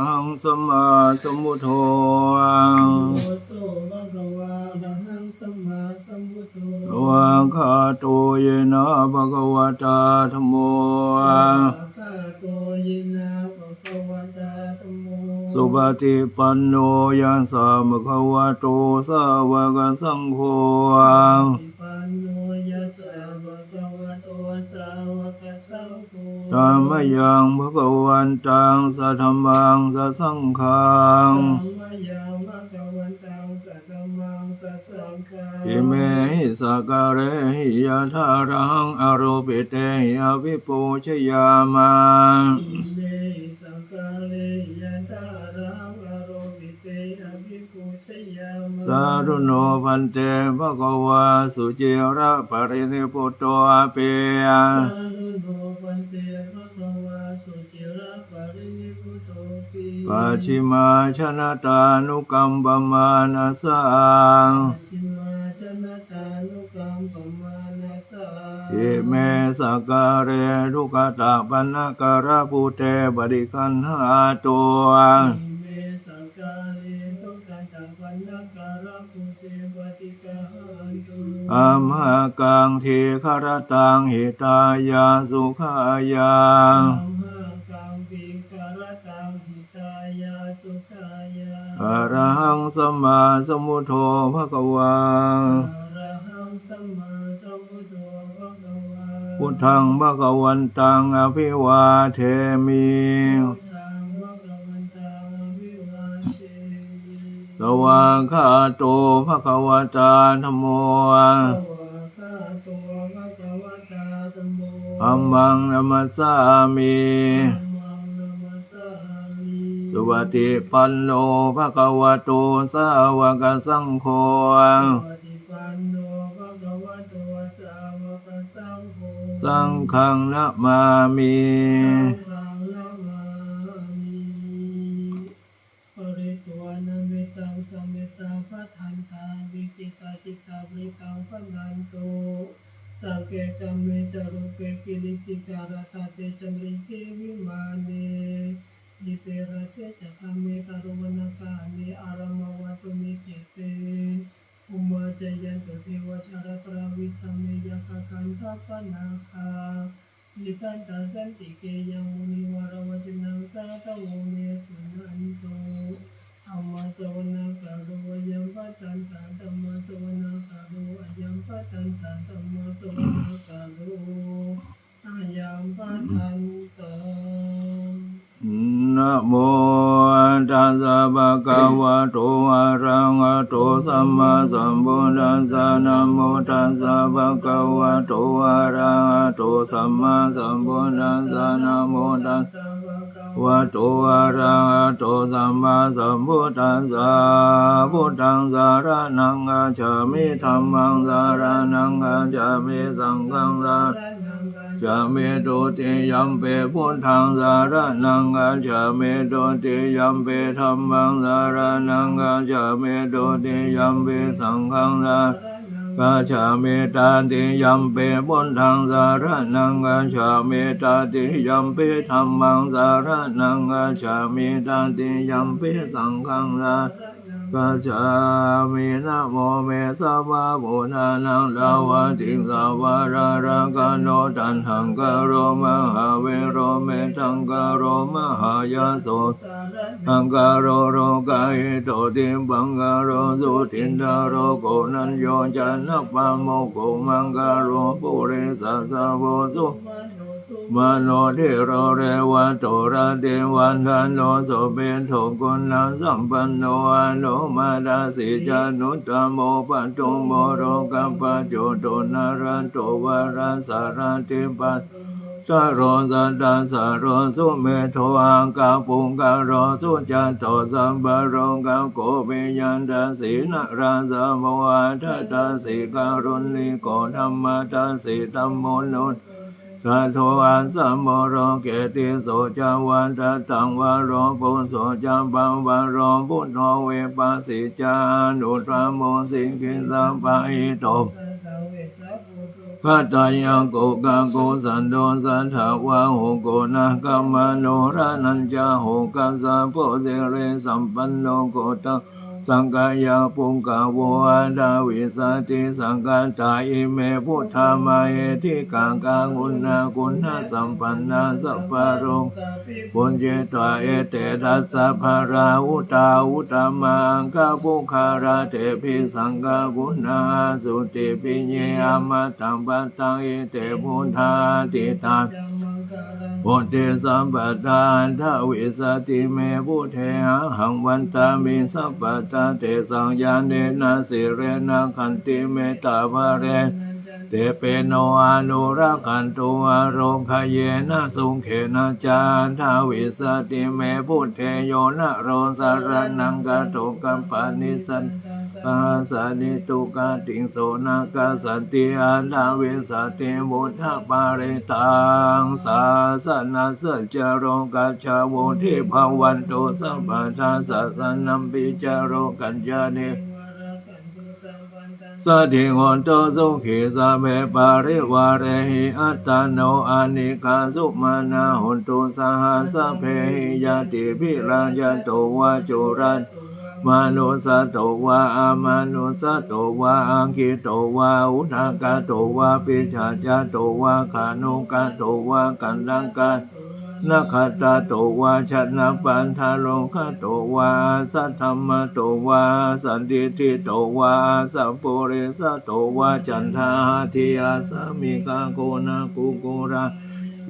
หังสัมมาสัมพุทโธโมโสภะคะวะอะระหังสัมมาสัมพุทโธวะคาโตเยนะภะคะวะตาธัมโมคาโตยินาภะคะวะตาธัมโมสุปฏิปันโนยัสสะภะคะวะโตสาวกสังโฆติปันโนยัสสะภะคะวะโตสาวกสังโฆธัมมยังภะคะวันตังสัทธัมมังสัสสังฆังธัมมยังภะคะวันตังสัทธัมมังสัสสังฆังอิเมหิสักการะหิยะทารังอโรปิเตหิอภิปูชยามาอิเมสังกาเลยันตารังอโรปิเตอภิปุชยามะสาธุโนพันเตภะคะวะสุจิระปรินิพพุตโตอาเปยสาธุโนปันเตภะคะวะสุจิระปรินิพพุตโตปิปัจฉิมาชนะตานุกัมปมานัสสังปัจฉิมาชนะตานุกัมปมานัสสะอิเมสักการเรทุกขตาปันนการะภูเตปริคันหาตัวอิเมสังกาเลทุกขันตปันนการะภูเตปฏิกะหันตุอัมหากังทีคารตังหิตายาสุขายาธัมมากังปิกะระตังหิตายาสุขายาอะระหังสัมมาสัมพุทโธภะคะวะอะระหังสัมมาสัมพุทโธภะคะวะพุทธังภะคะวันตังอภิวาเทมิพุทธังภะคะวันตังอะภิวาเทมิสวากขาโตภะคะวะตาธัมโมสวากขาโตภะคะวะตาธัมโมธัมมังนัมมัสสามิธัมมังนัมมัสสามิสุปฏิปันโนภะคะวะโตสาวกสังโฆปฏิปันโนภะคะวะโตสาวกสังโฆสังฆังนะมามิสังฆังนะมามิปริตวานาเมตังสัมเมตาภัทธันตาวิกิตาจิตตาบริตังพนันโตสังเกกัมเมจารุเปกิริสิการตาเตจัมริเกวิมาเนยิเปรเตจักขเมตารุวนาคาเนอารามวัตุมิเกเตอุมาจยันตุเทวชารตราวิสัมเมยกคันทัปนาคาอิทันตาสันติเกยังมุนิวารวัจนังสาตโวเมสุนันโตธรรมะสวนาคาโรยังปัตตันตาธรรมะสวนาคาโรยังปัตตันตาธรรมะสวนาคาโรยังปัตตันตานะโมตัสสะภะคะวะโตอะระหะโตสัมมาสัมพุทธัสสะนะโมตัสสะภะคะวะโตอะระหะโตสัมมาสัมพุทธัสสะนะโมตัสสะวะโตอะระหะโตสัมมาสัมพุทธัสสะพุทธังสารนังกัจฉามิธัมมังสารนังกัจฉามิสังฆังสารจามิตุติยัมเปพุทธังสารนังกัจฉามิตุติยัมเปธัมมังสารนังกัจฉามิตุติยัมเปสังฆังสารกัจฉามิตาติยัมเปพุทธังสารนังกัจฉามิตาติยัมเปธัมมังสารนังกัจฉามิตาติยัมเปสังฆังสารกัจฉามินะโมเมสัพพะพุทธานังลาวะติสัพพะราระกะโนตันหังกะโรมหาเวโรเมตังกะโรมหายาโสอังกะโรโรกะหิโตติบังกะโรสุตินดาโรโกนัญโยจันนปะโมโกมังกะโรปุเรสัสสะโวสุมโนเทโรเรวัตโตระเทวันทานโนโสเปโทกุณังสัมปันโนอนุมาดาสิจานุตตโมปัตตุโมโรกัปปะโจโตนารันโตวาราสาราติปัสสะโรสัตตะสะโรสุเมโทอังกาปุงกะโรสุจัตโตสัมปะโรกังโกเปยันตสีนะราสะโมอัฏฐะสีการุณิโกธัมมะทัสสิธัมโมนุตสัทโธอัสสะโมโรเกติโสจาวันตตังวาโรปุโสจาปังวาโรพุทโธเวปัสสิจานุตตรโมสิกิสัพพะอิโต พัตตายังโกกะโกสันโดสัทธาวะโหโกนะกัมมโนรานัญจาโหกัสสะโพเสเรสัมปันโนโกตังสังฆายาปุงกาโวอาดาวิสติสังฆาตาอิเมพุทธามาเอทิกังกังอุณากุณาสัมปันนาสัพพะโรปุญเจตวะเอเตทัสสะภาราอุตาอุตมังกะปุคาราเตปิสังฆกุณาสุติปิเยอมตังปัตตังเอเตพุทธาติตาพุทธิสัมปทานทวิสติเมพุทเทหังวันตามิสัพพตาเตสังญาเนนะสิเรนะขันติเมตตาภเรเตเปโนอนุรักขันตุอโรคเยนะสุเขนะจานทวิสติเมพุทเทโยนะโรสารนังกะโตกัมปานิสันกาสานิตุกาติงโสนากาสันติอาทาวิสติมุทธปาริตังสาสนาสัจโรกัจฉาวุทิภาวันตุสัพพทาสัสนัมปิจโรกัญญาเนสัทธิโหตุสุขิสัพเพปาริวาเรหิอัตตโนอานิกาสุมานาโหตุสหัสสัพเพหิยติภิราญโตวะจุรันมนุสโตวะอามนุสโตวะอังคิโตวะอุทากาโตวะปิชาจาโตวะขานุกาโตวะกันดังกานัคตาโตวะชนะปันทาโลคโตวะสัทธรรมโตวะสันติทิโตวะสัพปุริสโตวะจันทาทิยาสมิกาโกนากุกุรา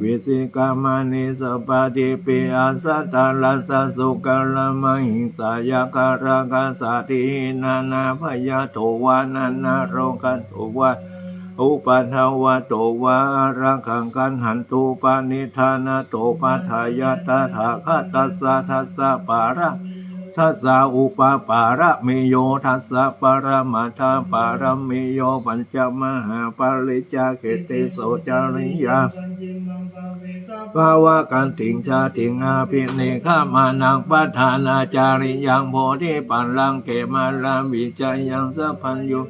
วิสิกามานิสปาติปิอาสัตตาลัสสะสุกะละมหิงสายาการะกาสาตินานาพยาโตวะนานาโรกัตโตวะอุปัฏฐาวะโตวะรังขังกันหันตุปานิธานาโตปัฏฐายาตถาคตัสสะทัสสะปาระทัสสะอุปปาระมิโยทัสสะปรมัตถปารมิโยปัญจมหาปริจาเกติโสจาริยาภาวะกันติงชาติงอาภิเนฆามานังปัฏฐานาจาริยังโพธิปัลลังเกมาลังวิจัยยังสัพพัญญู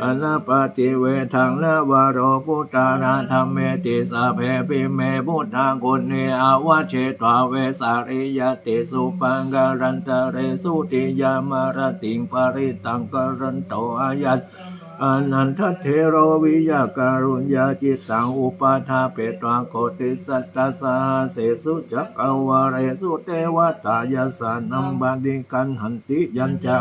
อนาปฏิเวทังนาวโรพุตตาราธรรมเมติสาเพปิเมพุทธากุเนอาวะเชตวาเวสาริยติสุปังการันตเรสุติยามารติงปริตังกรันโตอายัตอนันทเทโรวิยาการุญญาจิตตังอุปาทาเปตวาโคติสัตตสาเสสุจักขวาเรสุเทวตายาสานัมบัดิกันหันติยัญจา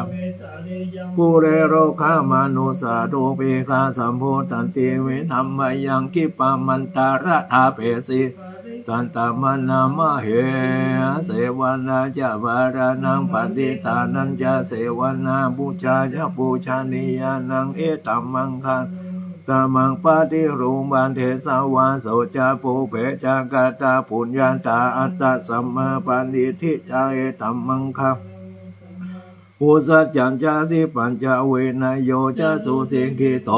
ปุเรโรคามานุสาโดเปคาสัมโพตันติเวธัมมยังคิปามันตาระทาเปสิตันตามนามะเหเสวนาจะวารานังปฏิตานันจะเสวนาบูชาจะบูชานิยานังเอตัมมังคังตามังปฏิรูปบันเทสาวาโสจาปุเปจากาตาปุญญาตาอัตตสัมมาปณิทิจาเอตัมมังคังอุสัจจัญจาสิปัญจเวนยโยจะสุสิกิโต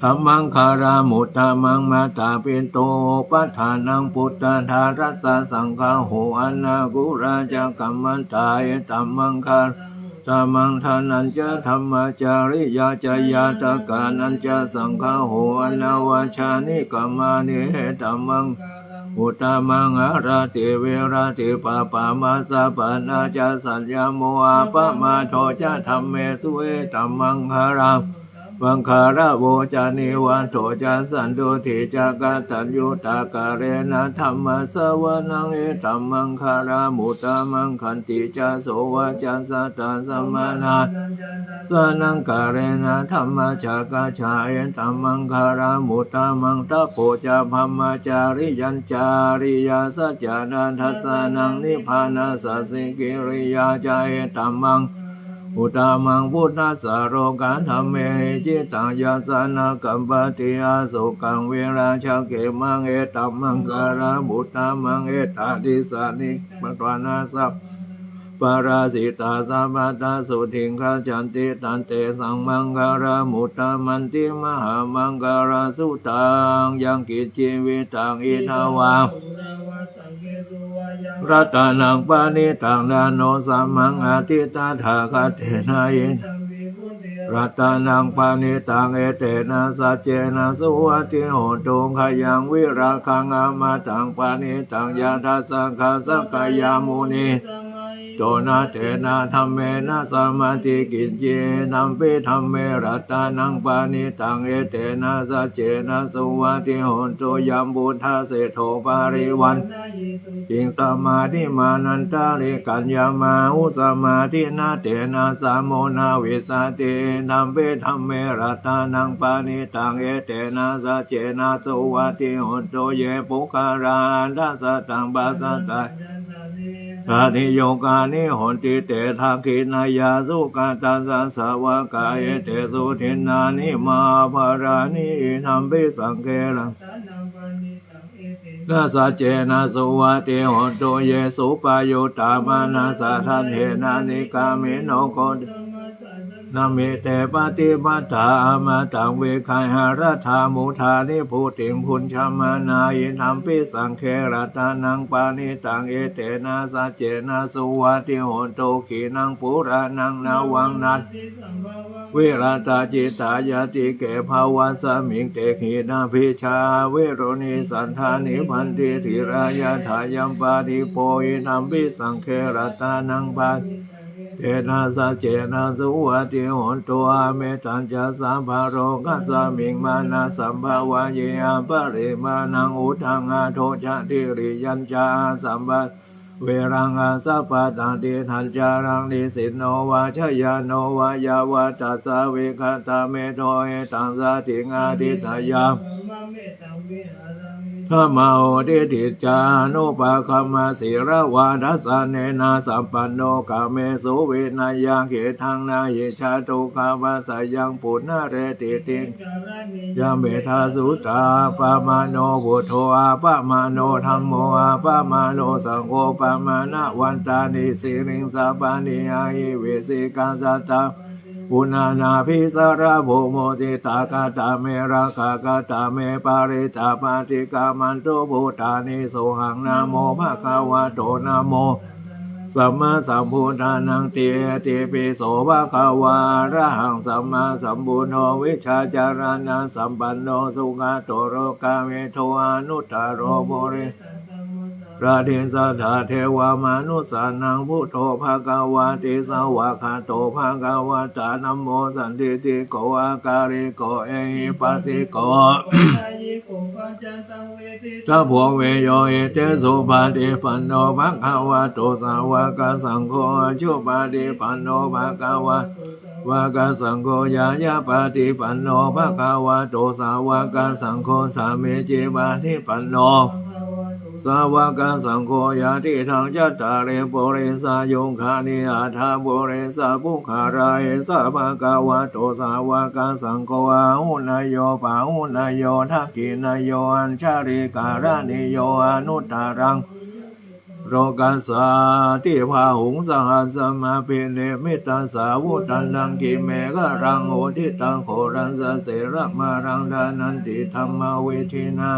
ธรรมังคารามุตตมังมาตาปิโตปัฏฐานังพุทธาธารัสสะสังฆาโหอนากุราจักกัมมันตาเอตัมมังคาธรรมังทานันจะธรรมจาริยาจยาตกานันจะสังฆาโหอนาวชานิกัมมานิเอตัมมังอุตตมังอาราติเวราติปะปะมาสะปะนาจะสัญญาโมอาปะมาโทจะธรรมเมสุเอตัมมังคารามังคาราโวจานิวันโทจะสันโดธิจากาตัญญูตากะเรนะธรรมะสวนังเอตัมมังคารามุตตมังขันติจะโสวะจัสสะตาสัมมานาสนังกะเรนะธรรมะจากาชาเอตัมมังคารามุตตมังทัพโพจะพัมมาจาริยัญจาริยาสัจจานันทัสสะนังนิพพานาสัสสิกิริยาจาเอตัมมังอุตตมังพุทธัสสะโรกัณธรรมเมจิตังยาสนากัมปติอาสุกังเวราชเกมังเอตัมมังคาราบุตตมังเอตติสานิปัตวานาสัพปาราสิตาสัพพตาสุทิงคาจันติตันเตสังมังคารามุตตมันติมหามังคาราสุตังยังกิจชีวิตังอิทาวารัตนังปานิตังดาโนสัมมังอาทิตาธาคเทนายิน รัตนังปานิตังเอเตนะสัจเจนะสุวัติโหตุขยังวิราคังอามาตังปานิตังยาทัสสังฆาสังกายามุนีโตนะเตนะธัมเมนะสมาธิกิจเจนัมปิธัมเมรัตนังปานิตังเอเตนะสัจเจนะสุวัติโหตุยัมบุทธาเสโทปาริวันจิงสมาธิมานันตาริกัญญามาอุสมาธินาเตนะสามโมนาวิสาตินัมปิธัมเมรัตนังปานิตังเอเตนะสัจเจนะสุวัติโหตุเยปุคารานัสสตังปัสสตาทานิโยกานิโหติเตทักขินายาสุกาตัสสะสวากาเอเตสุทินนานิมาภารานินัมปิสังเกลังนาสัจเจนะสุวัติโหตุเยสุปายุตตามานาสัทธันเทนะนิกามิโนโกนามิเตปฏิปัฏฐาอามาตังเวคายหารัฐามุทานิภูติงพุญชมานายินัมปิสังเครัตานังปานิตังเอเตนะสัจเจนะสุวัติโหตุขีนังปุรานังนาวังนัตวิราตาจิตายาติเกภาวะสมิงเตขีนาภิชาเวโรนิสันธานิพันติธิรายาทายัมปาติโปยินัมปิสังเครัตานังปาเตนะสัจเจนะสุวัติโหตุอาเมตัญจะสัมภโรกัสสมิงมานะสัมภวะเยอปริมาณังอุทังอาโทจะติริยัญจาสัมปะเวรังอาสัพพตังติทัญจารังนิสินโนวาชยโนวายาวาตัสสะเวคตาเมโทเอตังสาติงาติตายามธรรมโอทิติจานุปะคัมมาสิระวาดัสสะเนนะสัมปันโนกาเมสุวินัยยังเขทังนายิชาตุคาวาสยังปุณเรติติยามเมธาสุตาปะมาโนบุโทอาปะมาโนธัมโมอาปะมาโนสังโฆปะมานะวันตานิสิริงสัพพานิอายิเวสิกัสสตาปุณานาภิสระโภโมจิตากาตาเมราคากาตาเมปาริตาปาติกามันโตพุทธานิโสหังนาโมภะคะวะโตนะโมสัมมาสัมพุทธานังเตติปิโสภะคะวะอะระหังสัมมาสัมพุทโธวิชชาจารณะสัมปันโนสุขโตโรกาเมโทอนุตตโรโภริราธิสัทธาเทวามนุสานังพุทโธภะคะวะติสวะคาโตภะคะวะตานะโมสันติติโกอาการิโกเอหิปัสสิโกตะโพเวโยเอเตสุปาติปันโนภะคะวะโตสาวกสังโฆชุปาติปันโนภะคะวะวากสังโฆยายาปาติปันโนภะคะวะโตสาวกสังโฆสามิจิปาติปันโนสาวกสังโฆยาติทังจัตตาเรปุเรสายุงคานิอาทาปุเรสาภุคาราเอสะภะคะวะโตสาวกสังโฆอาหุนายโยปาหุนายโยทักขินายโยอัญชาริการานิโยอนุตตรังโรกัสสาติภาหุงสังหัสมาเปเนมิตัสสาวุตันดังกิเมฆรังโอทิตังโครันสเสระมารังดานันติธรรมเวทินา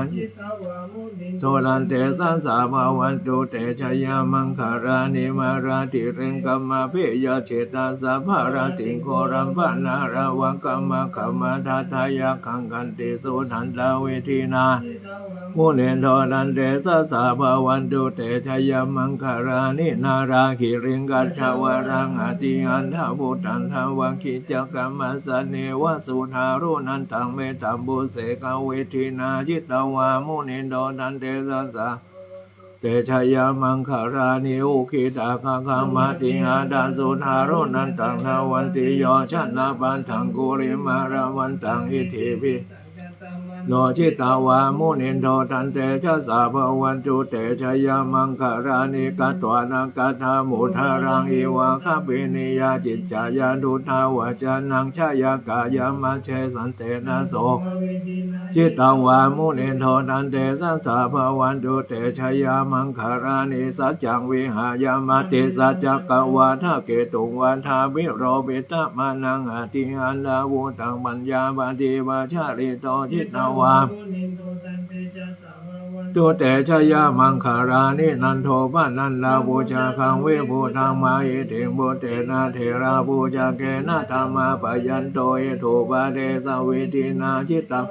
โทรันเตสัสสะภาวันตุเตชยามังคารานิมาราติเรงกัมมาเพยเฉตาสัพพาราติโครัมปนาราวังกัมมะขมาทัทายาคังกันติสุทันตาเวทินามุเนโทรันเตสัสสะภาวันตุเตชยามังคารานินาราคิริงกัจฉวรังอติอันทาบุตันทาวังคิจกัมมัสสเนวสุธารุนันตังเมตัมบุเสกเวทินาจิตตวามุนิโดนันเตสัสสะเตชยามังคารานิอุคิตาคาคามาติอาดาสุธารุนันตังทาวันติโยชนะปันทังกุริมาราวันตังอิทิภิโนชิตาวามุนินโทตันเตชะสาภวันตุเตชยามังคารานิกัตวานังกัตถามุทารังอิวะคปินิยาจิตจายาดุทาวาจานังชายากายามาเชสันเตนะโสชิตาวามุนินโทตันเตชะสาภวันตุเตชยามังคารานิสัจจังวิหายามาติสัจจกวาทะเกตุงวันทาวิโรปิตะมานังอติอันดาวุตังปัญญาปฏิวาชาริโตชิตาวา ตุเตชยมังคารานินันโทปนันดาบูชาคังเวภูตังมาอิติมุเตนะเทราบูชาเกนะธรรมาปยันโตเอโทปาเดสวิตินาจิตตัง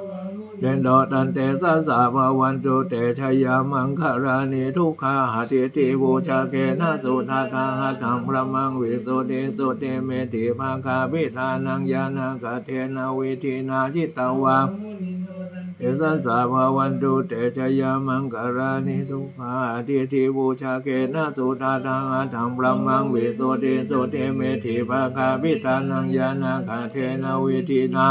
เดนโดตันเตสัสสะภวันตุเตชยมังคารานิทุกขาหติติบูชาเกนะสุทาคังหัตถังพระมังวิสุทธิสุติเมติภาคาภิทานังญาณกะเทนะวิธินาจิตตวาเอสัสสะภวันตุเตชยมังคารานิทุกขาหติติบูชาเกนะสุทาคังหัตถังพระมังวิสุทธิสุติเมติภาคาภิทานังญาณกะเทนะวิธินา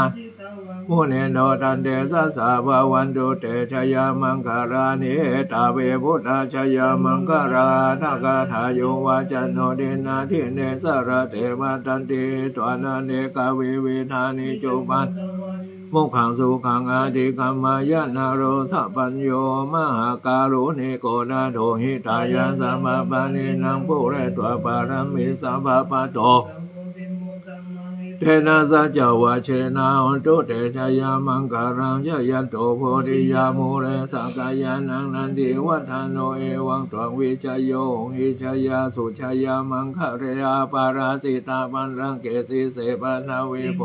มุนีโนตันเตสัสสะภวันตุเตชยมังคารานิตาเวพุทธชยมังคาราทักทายโยวาจันโนเดนาทิเนสระเทวตันติตวานาเนกาวิวิธานิจุปันมุขังสุขังอาทิกัมมายานาโรสัพพัญโยมหาการุณิโกนาโทหิตายาสัมมาปานินังปุเรตวะปารมิสัพพะปะโตเทนะสัจจวะเชนะหุตุเตชยมังคารังยยันโตโพธิยามุเรสักายานังนันติวัฏโนเอวังตวังวิจโยหิชยาสุชยามังคะเรอาปาราสิตาปันรังเกสิเสปนาวิโภ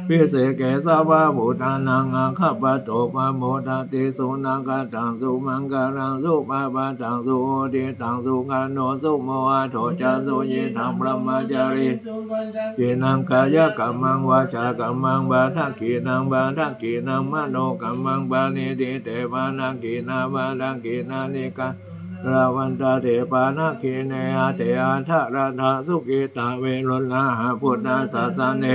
พิเศษเกสาวะบุตานังอาคาปะโตปะโมทติสุนังกตังสุมังคารังสุปะปะตังสุโอติตังสุกาโนสุโมอะโทจาสุยิธังพระมจารีกินังกายกัมมังวาจากัมมังบาทักขีนังบาทักขีนังมโนกัมมังบานิเดเตปานักขีนาบาทักขีนานิการาวันตาเตปานักขีเนอาเตอาทะราธาสุกิตาเวรุลาหะพุทธาสสะเน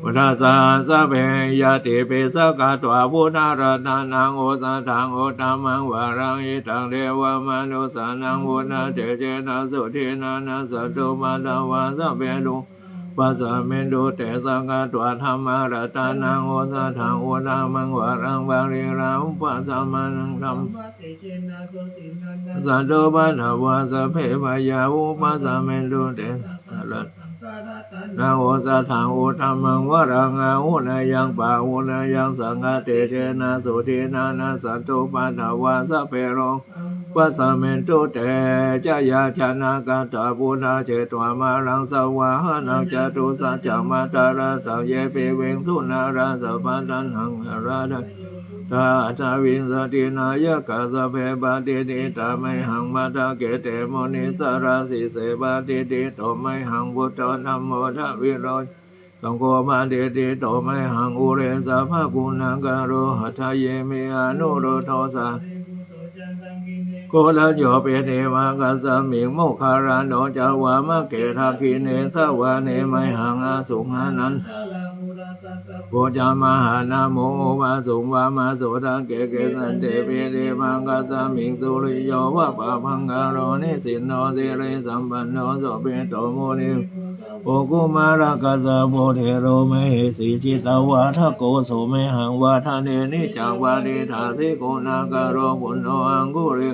พุทธาสสะเปยติเปสกะตวะพุทธารัตนังโอสัทธังโอตัมมังวารังอิตังเทวมนุสานังพุทธาเตเจนะสุทินานะสัตตุมาตวาสัพเพตุปัสสะเมตุเตสังฆตวะธรรมะรัตนังโอสัทธังโอตัมมังวารังบาริราอุปสัมมานังธัมสัตตุปะทวาสัพเพปยาอุปสัมเมตุเตสัตนะโอสัทธังโอธัมมังวารังอาหุนายังปะหุนายังสังฆเตเจนะสุทินานะสัตตุปะทวาสัพเพโรปัสสะเมตุเตจายาชนะกาตาพุทธาเจตวามารังสวะหานังจตุสัจจมาตาราสังเยปิเวงสุนาราสัพพันธังหังราดาตาจาวินสตินายกาสเพบาติติตาไมหังมาตาเกเตโมนิสาราสิเสบาติติโตไมหังพุทธธัมโมทวิโรจสังโฆมาติติโตไมหังอุเรสะภะกุณังกโรหัตถเยเมอนุโรโทสะโกลโยเปเทวากัสสมิงโมคาราโนจาวามะเกทักขิเนสวะเนไมหังอาสุงหานันโกจามหานาโมวาสุงวามาสุทังเกเกสันเตเปเทวากัสสมิงสุริโยวะปะพังกาโรนิสินโนสิริสัมปันโนโสเปโตโมนิโอกุมาระกัสสะโพเทโรเมหิสีจิตาวาทโกสุเมหังวาทะเนนิจังวาดิธาสิโกนาคาโรปุณโนอังกุริ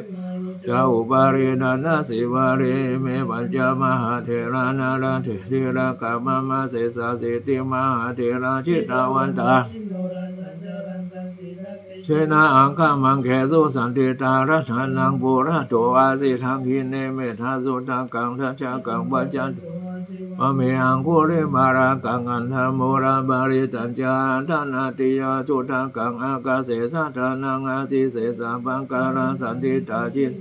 จาอุปารินานาสิวาริเมปัญจมหาเถรานาราเถระกามะมาเสสะสิติมหาเถราชิตาวันตาเชนะอังคมังแขสุสันติตารัตนังปุระโตอาสิทังหิเนเมธาสุตังกังทัชกังปัจจันมะเมหังกุริมารากังอันธโมราบาริตัญจาทานาติยาสุตังกังอากาเสสะทานังอาสิเสสะปังการังสันติตาจิต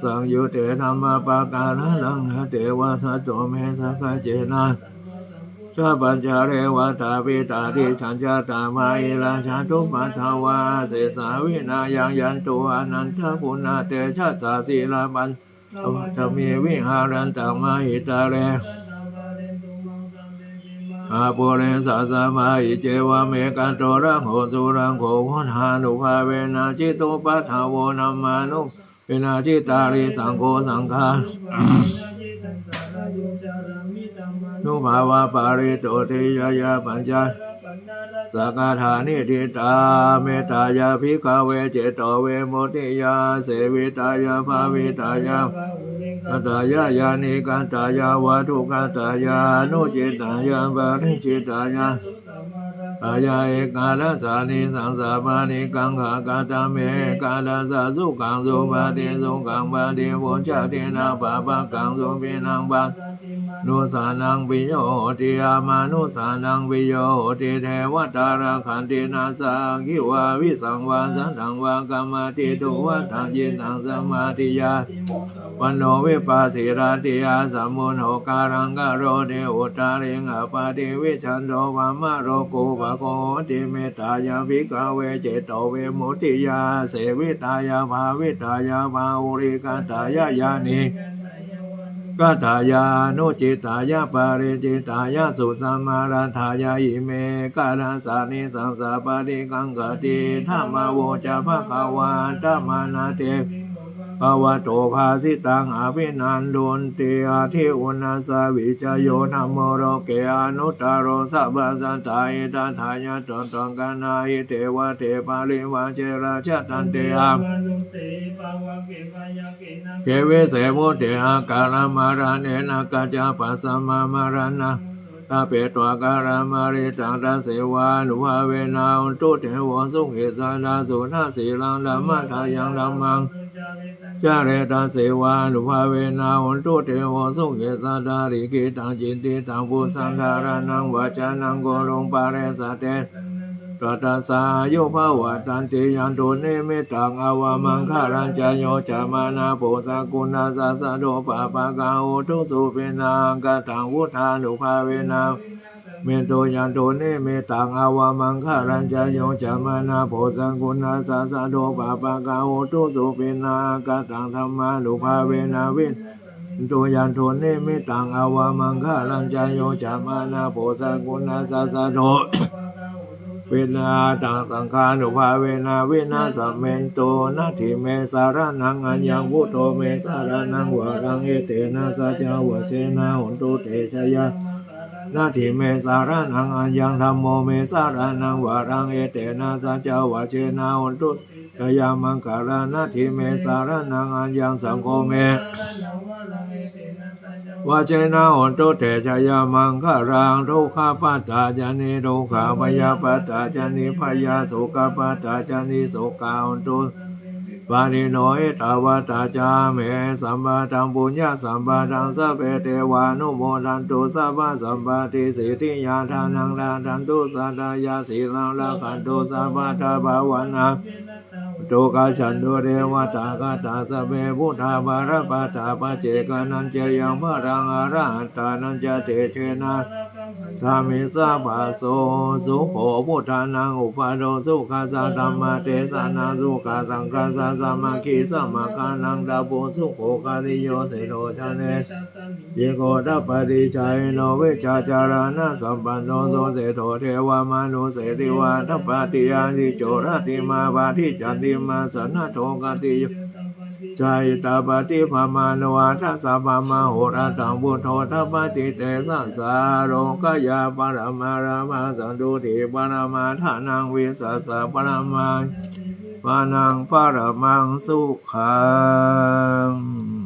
สังยุเตธรรมปะการังเทวะสัตโตเมสักเจนะชาปัญจเรวตาปิตาทิฉันจตามาอิราชาตุปัทวาเสสาวินายังยันตุอนันทปุณาเตชะสาสีลาปันธรรมีวิหารันตังมาหิตาเรอาปุเรสัสสะมาอิเจวะเมกันโตระโหสุรังโขวัฏานุภาเวนะจิตตุปัทโวนัมมานุเวนะจิตาริสังโฆสังฆานุภาวะปาริโตติยายาปัญจสักถานิทิตาเมตตายาภิกขเวเจโตเวโมติยาเสวิตายาภาวิตายากัตตายายานิกันตายาวัตุกัตตายานุจิตายาบาริจิตายา อายาเอกาลสานิสังสาปานิกังขากาตเมกาลสาสุขังสุปาติสุขังปาติโวชาตินาปะปะกังสุปินังปะนุสานังปิโยติอามานุสานังปิโยติเทวตาราคันตินาสากิวาวิสังวาสันตังวากรรมติตุวัฏฐิตังสมาธิยาวันโนวิปัสสิราติยาสัมมุนโหการังกโรเดอุตาริงอปาติวิชันโตวามะโรกุภโกติเมตายาภิกขเวเจโตเวมุติยาเสวิตายาภาวิตายาภาอุริกตายายานิกัตายานุจิตายาปาริจิตายาสุสัมมาราธายาอิเมกาลสานิสังสาปาริกังกติธัมมาโวจะภคะวาธัมมานาเตภวโตภาสิตังอภินันโดนเตอาทิอุณาสวิจโยธัมโมโรเกอนุตตโรสัพพสันตาอิทัทายะตังตังกนาอิเทวะเทปาลิวาเจราชตันเตอะเกเวเสมุเตอาการมาราเนนะกัจจปัสสมะมารานะตาเปตวาการามาริตังตัสเสวานุภาเวนาอุตุเทวสุขิสานาสุนาสีลังธัมมะทายังธัมมังจาเรตัสเสวานุภาเวนาอุตุเทวสุขิสาดาริกิตังจินติตังปุสังฆารานังวาจานังโกลงปาเรสะเตตัสสะโยภาวะตันติยันตุเนมิตังอวามังคารัญจโยจามานาโพสกุณาสัสสะโดปะปะกาโอทุสุปินังกตังวุธานุภาเวนาเมโตยันตุเนมิตังอวามังคารัญจโยจามานาโพสกุณาสัสสะโดปะปะกาโอทุสุปินังกตังธัมมานุภาเวนาวินตุยันตุเนมิตังอวามังคารัญจโยจามานาโพสกุณาสัสสะโดเวนาตังสังฆานุภาเวนาวินาสเมนโตนาทิเมสารนังอัญญังพุทโธเมสารนังวารังเอเตนะสัจจาวเชนะหุนตุเตชยานาทิเมสารนังอัญญังธัมโมเมสารนังวารังเอเตนะสัจจาวเชนะหุนตุชยามังคารานาทิเมสารนังอัญญังสังโฆเมวาเจนะโหตุเตชะยามังคารังทุกขปัตตาจานิทุกขพยาปัตตาจานิพยาสุขปัตตาจานิสุขาโหตุปานิโนเอตาวตาจาเมสัมปะทังปุญญาสัมปะทังสัพเพเทวานุโมทันตุสัพพะสัมปติสิทธิยาทานังลาทันตุสัตยาสีลังละขันตุสัพพะทาภาวนาตุกาฉันตุเรวตากาตาสเปพุทธาบารปัตตาปเจกานันเจยังพรังอาราหัตตานันจะเตเชนะธามิสาภาโสสุโขพุทธานังอุปาโดสุขาสาธรรมเทสนาสุขาสังฆาสาสมาคีสมาคานังดาปุสุโขคาริโยเสโรชเนเยโกดัปปริชัยโนเวชาจารานะสัมปันโนโสเสโทเทวามานุเสติวาทัปปติยานิโจรติมาบาทิจันติมาสนะโทกติใจตาปฏิภามานวาทัสสะภามาโหราตังพุทโธทัปปติเตสัสสาโรกยาปรมารามาสันตุติปรมาทานังวิสัสสะปรมาปานังปรมังสุขัง